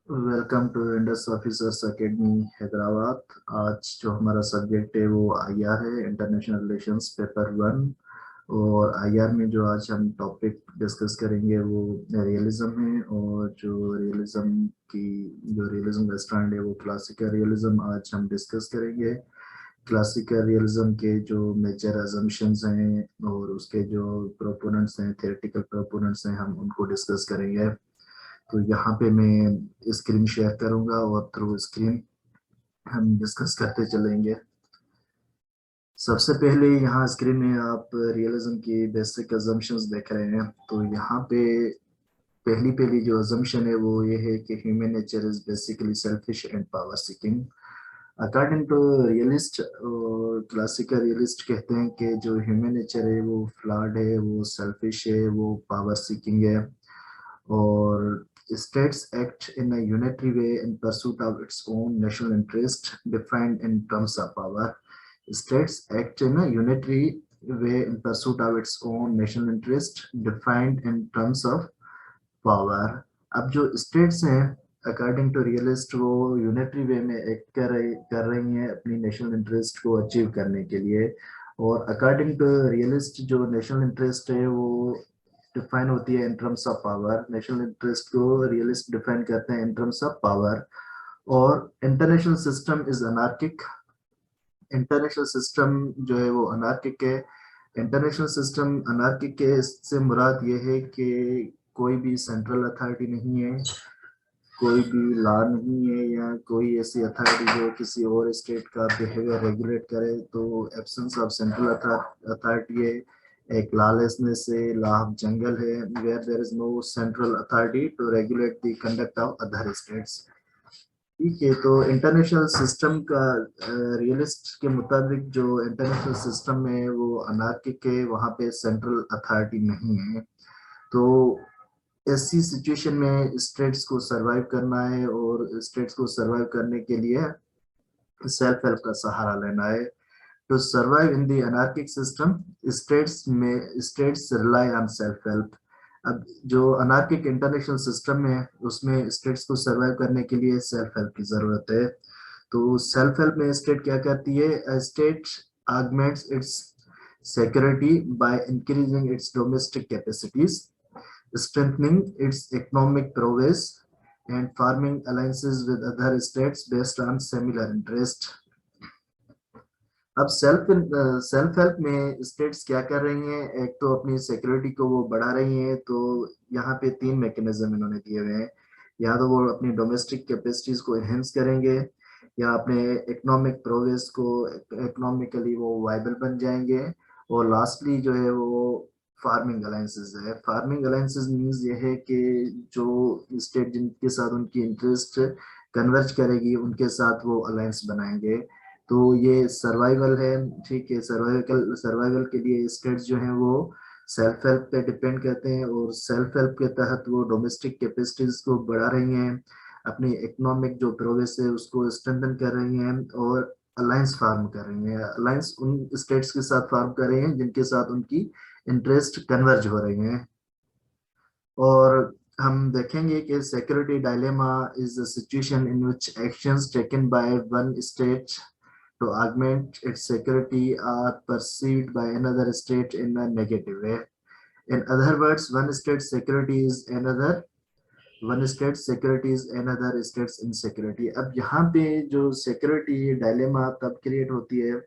Welcome to Indus officers academy Hyderabad. आज जो हमारा सब्जेक्ट है वो आईआर है, इंटरनेशनल रिलेशंस पेपर 1। और आईआर में जो आज हम टॉपिक डिस्कस करेंगे वो रियलिज्म है। और जो रियलिज्म का स्टैंड है वो क्लासिकल रियलिज्म आज हम डिस्कस करेंगे। क्लासिकल रियलिज्म के जो मेजर अजम्पशंस हैं और उसके जो प्रोपोनेंट्स हैं, थ्योरेटिकल प्रोपोनेंट्स हैं, हम उनको डिस्कस करेंगे। तो यहाँ पे मैं स्क्रीन शेयर करूंगा और थ्रू स्क्रीन हम डिस्कस करते चलेंगे। सबसे पहले यहाँ स्क्रीन में आप रियलिज्म की बेसिक अजम्पशंस देख रहे हैं। तो यहाँ पे पहली पहली जो अजम्पशन है वो ये है कि human nature is basically selfish and power seeking. According to realist और क्लासिकल रियलिस्ट कहते हैं कि जो ह्यूमन नेचर है वो फ्लॉड है, वो सेल्फिश है, वो पावर सीकिंग है। और states act in a unitary way in pursuit of its own national interest defined in terms of power. States act in a unitary way in pursuit of its own national interest defined in terms of power. अब जो states हैं according to realist वो unitary वे में act कर रही हैं अपनी national interest को अचीव करने के लिए। और अकॉर्डिंग टू रियलिस्ट जो नेशनल इंटरेस्ट है वो डिफाइन होती है in terms of power. National interest को रियलिस्ट डिफाइन करते हैं इन टर्म्स ऑफ पावर। और international system is anarchic. International system जो है वो अनार्किक है। इंटरनेशनल सिस्टम अनार्किक है, इससे मुराद ये है कि कोई भी सेंट्रल अथॉरिटी नहीं है, कोई भी लॉ नहीं है, या कोई ऐसी अथॉरिटी जो किसी और स्टेट का बिहेवियर रेगुलेट करे। तो एब्सेंस ऑफ सेंट्रल अथॉरिटी है, एक लॉलेसनेस है, लॉ ऑफ जंगल है, where there is no central authority to regulate the conduct of other states. ठीक है, तो इंटरनेशनल सिस्टम का रियलिस्ट के मुताबिक जो इंटरनेशनल सिस्टम है वो अनार्किक है, वहाँ पे सेंट्रल अथॉरिटी नहीं है। तो ऐसी सिचुएशन में स्टेट्स को सरवाइव करना है और स्टेट्स को सरवाइव करने के लिए सेल्फ हेल्प का सहारा लेना है। To survive in the anarchic system states rely on self help. अब जो अनार्किक इंटरनेशनल सिस्टम है उसमें स्टेट्स को सरवाइव करने के लिए सेल्फ हेल्प की जरूरत है। तो सेल्फ हेल्प में स्टेट क्या करती है? State augments its security by increasing its domestic capacities, strengthening its economic prowess, and forming alliances with other states based on similar interest. अब सेल्फ हेल्प में स्टेट्स क्या कर रही हैं? एक तो अपनी सिक्योरिटी को वो बढ़ा रही हैं। तो यहाँ पे तीन मैकेनिज्म इन्होंने दिए हुए हैं। या तो वो अपनी डोमेस्टिक कैपेसिटीज को एनहेंस करेंगे, या अपने इकोनॉमिक प्रोग्रेस को इकोनॉमिकली वो वाइबल बन जाएंगे, और लास्टली जो है वो फार्मिंग अलायंसेस है। फार्मिंग अलायंसेस मींस ये है कि जो स्टेट जिनके साथ उनकी इंटरेस्ट कन्वर्ज करेगी उनके साथ वो अलायंस बनाएंगे। तो ये सर्वाइवल है। ठीक है, सर्वाइवल सर्वाइवल के लिए स्टेट्स जो हैं वो सेल्फ हेल्प पे डिपेंड करते हैं, और सेल्फ हेल्प के तहत वो डोमेस्टिक कैपेसिटीज को बढ़ा रही हैं, अपनी इकोनॉमिक जो प्रोग्रेस है उसको स्ट्रेंथन कर रही हैं, और अलायंस फार्म कर रही हैं। अलायंस उन स्टेट्स के साथ फार्म कर रही हैं जिनके साथ उनकी इंटरेस्ट कन्वर्ज हो रही हैं। और हम देखेंगे कि security dilemma is a situation in which actions taken by one state to augment its security are perceived by another state in a negative way. In other words, one state's security is another state's insecurity. अब यहाँ पे जो security dilemma तब create होती है,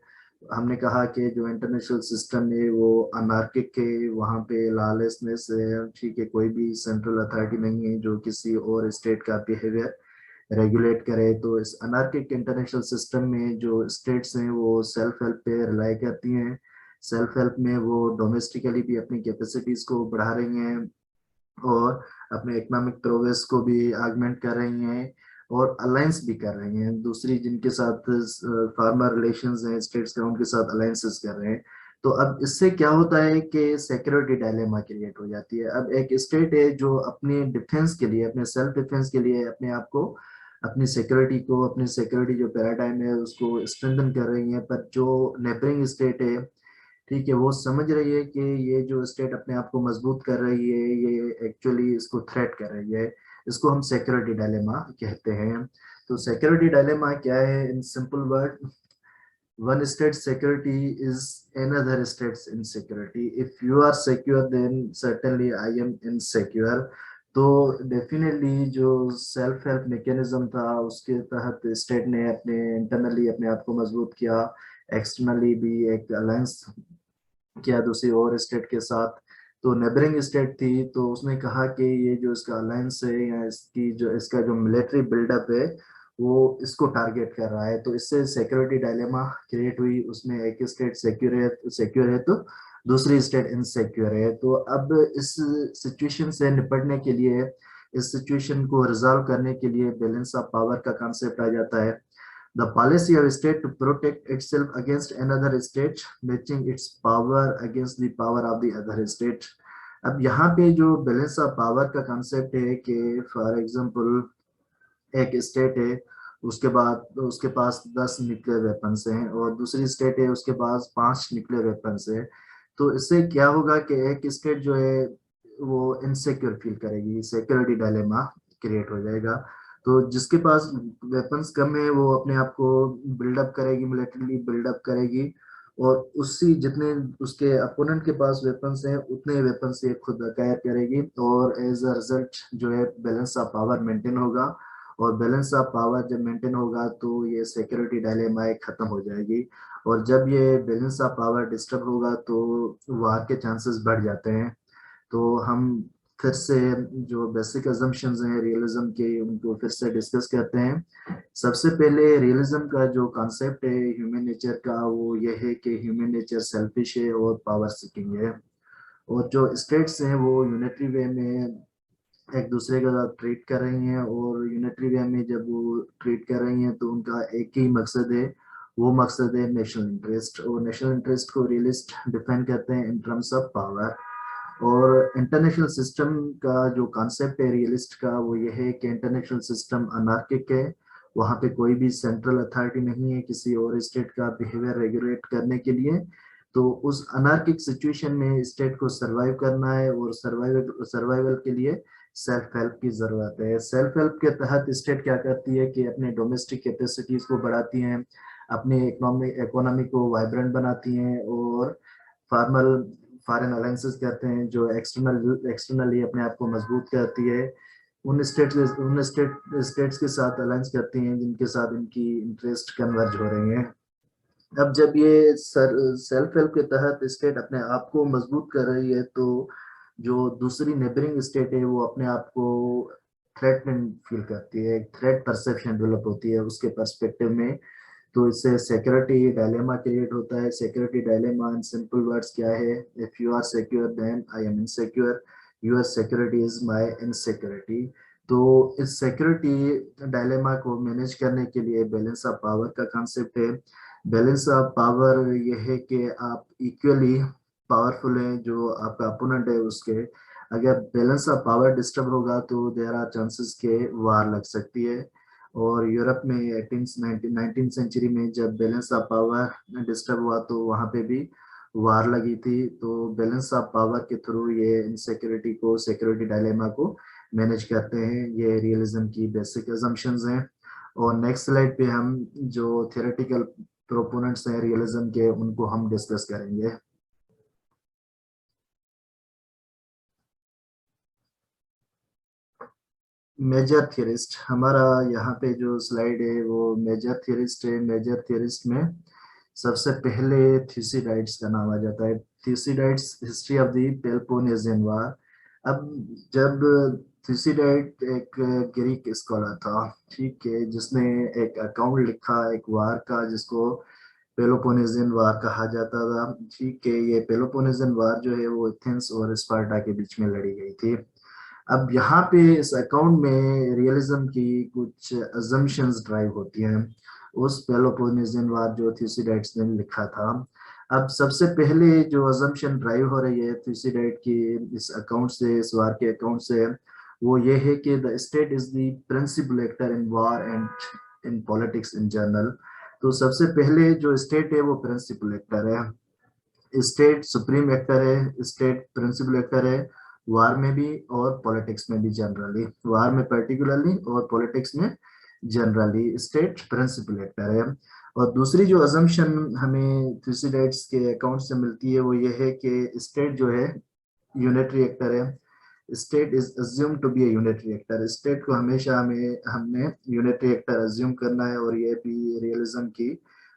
हमने कहा कि जो इंटरनेशनल सिस्टम है वो अनार्किक है, वहाँ पे लॉलेसनेस है। ठीक है, कोई भी सेंट्रल अथॉरिटी नहीं है जो किसी और स्टेट का बिहेवियर रेगुलेट करे। तो इस अनार्किक इंटरनेशनल सिस्टम में जो स्टेट्स हैं वो सेल्फ हेल्प पे रिलाई करती हैं। सेल्फ हेल्प में वो डोमेस्टिकली भी अपनी कैपेसिटीज को बढ़ा रही हैं, और अपने इकोनॉमिक प्रोग्रेस को भी आगमेंट कर रही हैं, और अलायंस भी कर रही हैं। दूसरी जिनके साथ फार्मर रिलेशंस हैं स्टेट्स का, उनके साथ अलायंसेस कर रहे हैं। तो अब इससे क्या होता है कि सिक्योरिटी डायलेमा क्रिएट हो जाती है। अब एक स्टेट है जो अपने डिफेंस के लिए, अपने सेल्फ डिफेंस के लिए अपने आप को, अपनी सिक्योरिटी को, अपनी सिक्योरिटी जो पैराडाइम है उसको स्ट्रेंथन कर रही है, पर जो नेबरिंग स्टेट है, ठीक है, वो समझ रही है कि ये जो स्टेट अपने आप को मजबूत कर रही है ये एक्चुअली इसको थ्रेट कर रही है। इसको हम सिक्योरिटी डायलेमा कहते हैं। तो सिक्योरिटी डायलेमा क्या है? In simple word, one state security is another state's insecurity. If you are secure, then certainly I am insecure. तो डेफिनेटली जो सेल्फ हेल्प मैकेनिज्म था उसके तहत स्टेट ने अपने इंटरनली अपने आप को मजबूत किया, एक्सटर्नली भी एक अलायंस किया दूसरी और स्टेट के साथ। तो नेबरिंग स्टेट थी, तो उसने कहा कि ये जो इसका अलायंस है या इसकी जो इसका जो मिलिट्री बिल्डअप है वो इसको टारगेट कर रहा है, तो इससे सिक्योरिटी डायलेमा क्रिएट हुई। उसमें एक स्टेट सिक्योर है तो दूसरी स्टेट इनसिक्योर है। तो अब इस सिचुएशन से निपटने के लिए, इस सिचुएशन को रिजॉल्व करने के लिए बैलेंस ऑफ पावर का कॉन्सेप्ट आ जाता है। The policy of a state to protect itself against another state, matching its power against the power of the other state. अब यहाँ पे जो बैलेंस ऑफ पावर का कॉन्सेप्ट है कि फॉर एग्जांपल एक स्टेट है, उसके बाद उसके पास 10 न्यूक्लियर वेपन्स हैं और दूसरी स्टेट है उसके पास 5 न्यूक्लियर वेपन्स है। तो इससे क्या होगा कि एक स्टेट जो है वो इनसिक्योर फील करेगी, सिक्योरिटी डायलेमा क्रिएट हो जाएगा। तो जिसके पास वेपन्स कम है वो अपने आप को बिल्डअप करेगी, मिलिट्रीली बिल्डअप करेगी, और उसी जितने उसके अपोनेंट के पास वेपन्स हैं उतने वेपन्स ये खुद अक्वायर करेगी, और एज अ रिजल्ट जो है बैलेंस ऑफ पावर मेंटेन होगा। और बैलेंस ऑफ पावर जब मेंटेन होगा तो ये सिक्योरिटी डायलेमा खत्म हो जाएगी। और जब ये बैलेंस ऑफ पावर डिस्टर्ब होगा तो वार के चांसेस बढ़ जाते हैं। तो हम फिर से जो बेसिक अजम्पशंस हैं रियलिज्म के उनको फिर से डिस्कस करते हैं। सबसे पहले रियलिज्म का जो कॉन्सेप्ट है ह्यूमन नेचर का वो ये है कि ह्यूमन नेचर सेल्फिश है और पावर सीकिंग है, और जो स्टेट्स हैं वो यूनिटरी वे में एक दूसरे के साथ ट्रीट कर रही हैं, और यूनिटरी वे में जब वो ट्रीट कर रही हैं तो उनका एक ही मकसद है, वो मकसद है नेशनल इंटरेस्ट। और नेशनल इंटरेस्ट को रियलिस्ट डिफाइन करते हैं इन टर्म्स ऑफ पावर। और इंटरनेशनल सिस्टम का जो कॉन्सेप्ट है रियलिस्ट का वो ये है कि इंटरनेशनल सिस्टम अनार्किक है, वहाँ पे कोई भी सेंट्रल अथॉरिटी नहीं है किसी और स्टेट का बिहेवियर रेगुलेट करने के लिए। तो उस अनार्किक सिचुएशन में स्टेट को सरवाइव करना है, और सर्वाइवल के लिए सेल्फ हेल्प की जरूरत है। सेल्फ हेल्प के तहत स्टेट क्या करती है कि अपने डोमेस्टिक कैपेसिटीज को बढ़ाती हैं, अपने इकोनॉमी को वाइब्रेंट बनाती हैं, और फॉर्मल फॉरेन अलायंसेस कहते हैं जो एक्सटर्नली अपने आप को मजबूत करती है। उन स्टेट्स के साथ अलायंस करती हैं जिनके साथ इनकी इंटरेस्ट कन्वर्ज हो रही हैं। अब जब ये सेल्फ हेल्प के तहत स्टेट अपने आप को मजबूत कर रही है तो जो दूसरी नेबरिंग स्टेट है वो अपने आप को थ्रेटनिंग फील करती है, थ्रेट परसेप्शन डेवलप होती है उसके पर्सपेक्टिव में। तो इससे सिक्योरिटी डायलेमा क्रिएट होता है। Security dilemma in simple words क्या है? If you are secure then I am insecure, your security is my insecurity. तो इस सिक्योरिटी डायलेमा को मैनेज करने के लिए बैलेंस ऑफ पावर का कॉन्सेप्ट है। बैलेंस ऑफ पावर ये है कि आप इक्वली पावरफुल हैं, जो आपका अपोनेंट है उसके। अगर बैलेंस ऑफ पावर डिस्टर्ब होगा तो देयर आर चांसेस के वार लग सकती है। और यूरोप में 19th सेंचुरी में जब बैलेंस ऑफ पावर डिस्टर्ब हुआ तो वहाँ पे भी वार लगी थी। तो बैलेंस ऑफ पावर के थ्रू ये इनसिक्योरिटी को, सिक्योरिटी डायलेमा को मैनेज करते हैं। ये रियलिज्म की बेसिक अजम्पशंस हैं। और नेक्स्ट स्लाइड पे हम जो थियोरेटिकल प्रोपोनेंट्स हैं रियलिज्म के उनको हम डिस्कस करेंगे। मेजर थियरिस्ट, हमारा यहाँ पे जो स्लाइड है वो मेजर थियरिस्ट है। मेजर थियरिस्ट में सबसे पहले थ्यूसिडाइड्स का नाम आ जाता है। थ्यूसिडाइड्स हिस्ट्री ऑफ द पेलोपोनेशियन वार। अब जब थ्यूसिडाइड एक ग्रीक स्कॉलर था, ठीक है, जिसने एक अकाउंट लिखा एक वार का जिसको पेलोपोनेशियन वार कहा जाता था। ठीक है, ये पेलोपोनेशियन वार जो है वो एथेंस और स्पार्टा के बीच में लड़ी गई थी। अब यहाँ पे इस अकाउंट में रियलिज्म की कुछ अजम्पशंस ड्राइव होती हैं उस पेलोपोनेशियन वार जो थ्यूसिडाइड्स ने लिखा था। अब सबसे पहले जो अजम्पशन ड्राइव हो रही है थ्यूसिडाइड की इस अकाउंट से, इस वार के अकाउंट से, वो ये है कि the state is the principal actor in war and in politics in general. तो सबसे पहले जो स्टेट है वो प्रिंसिपल एक्टर है, स्टेट सुप्रीम एक्टर है, स्टेट प्रिंसिपल एक्टर है, वार में भी और पॉलिटिक्स में भी जनरली, वार में पर्टिकुलरली और पॉलिटिक्स में जनरली स्टेट प्रिंसिपल एक्टर है। और दूसरी जो अजम्पशन हमें थ्यूसिडाइड्स के अकाउंट से मिलती है वो ये है कि स्टेट जो है यूनिटरी एक्टर है। State is assume to be a unitary actor, state को हमेशा हमें हमने यूनिटरी एक्टर अज्यूम करना है, और ये भी रियलिज्म की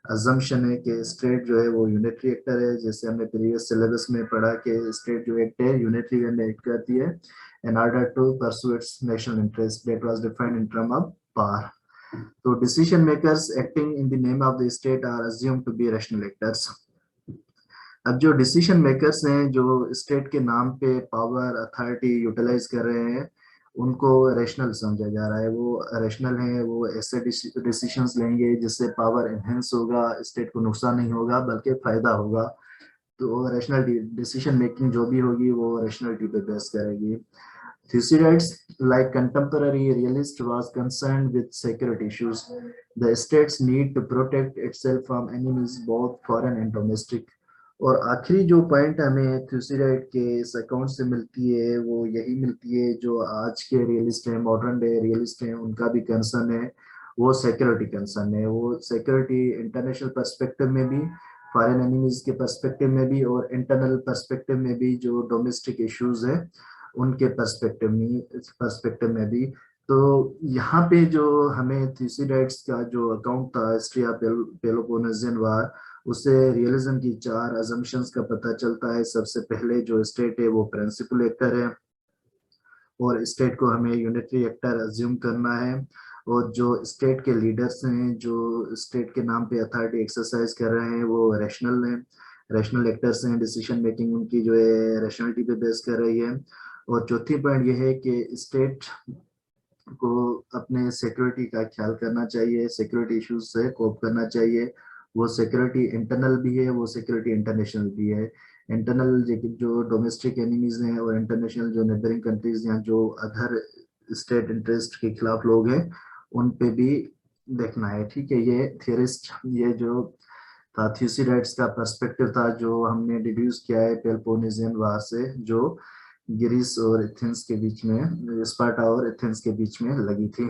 अजम्पशन है कि स्टेट जो है वो यूनिटरी एक्टर है। जैसे हमने प्रीवियस सिलेबस में पढ़ा कि स्टेट जो एक्ट है यूनिटरी वे में एक्ट करती है in order to pursue its national interest that was defined in terms of power. तो decision makers acting in the name of the state are assumed to be rational actors. अब जो decision makers हैं जो state के नाम पे power authority utilise कर रहे हैं उनको रैशनल समझा जा रहा है। वो रैशनल हैं, वो ऐसे डिसीजंस लेंगे जिससे पावर एनहेंस होगा, स्टेट को नुकसान नहीं होगा बल्कि फायदा होगा। तो रैशनल डिसीजन मेकिंग जो भी होगी वो रैशनलिटी पे बेस करेगी। Thucydides, like contemporary realist, was concerned with security issues. The state's need to protect itself from enemies, both foreign and domestic. और आखिरी जो पॉइंट हमें थ्यूसिडाइड के इस अकाउंट से मिलती है वो यही मिलती है जो आज के रियलिस्ट हैं, मॉडर्न डे रियलिस्ट हैं, उनका भी कंसर्न है, वो सिक्योरिटी कंसर्न है। वो सिक्योरिटी इंटरनेशनल पर्सपेक्टिव में भी, फॉरेन एनिमीज के पर्सपेक्टिव में भी, और इंटरनल पर्सपेक्टिव में भी जो डोमेस्टिक इश्यूज है उनके पर्सपेक्टिव में भी। तो यहाँ पे जो हमें थ्यूसिडाइड्स का जो अकाउंट था हिस्ट्री ऑफ पेलोपोनेशियन वार, उससे रियलिज्म की 4 अजम्पशंस का पता चलता है। सबसे पहले जो स्टेट है वो प्रिंसिपल एक्टर है और स्टेट को हमें यूनिटरी एक्टर अज्यूम करना है। और जो स्टेट के लीडर्स हैं जो स्टेट के नाम पे अथॉरिटी एक्सरसाइज कर रहे हैं वो रैशनल हैं, रैशनल एक्टर्स हैं। डिसीजन मेकिंग उनकी जो है रैशनलिटी पे बेस कर रही है। और चौथी पॉइंट ये है कि स्टेट को अपने सिक्योरिटी का ख्याल करना चाहिए, सिक्योरिटी इश्यूज से कोप करना चाहिए। वो सिक्योरिटी इंटरनल भी है, वो सिक्योरिटी इंटरनेशनल भी है। इंटरनल जो डोमेस्टिक एनिमीज हैं और इंटरनेशनल जो नेबरिंग कंट्रीज हैं जो अदर स्टेट इंटरेस्ट के खिलाफ लोग हैं उन पे भी देखना है। ठीक है, ये थियरिस्ट, ये जो था थ्यूसिडाइड्स का पर्सपेक्टिव था जो हमने डिड्यूस किया है पेलोपोनेशियन वार से, जो ग्रीस और एथेंस के बीच में, स्पार्टा और एथेंस के बीच में लगी थी।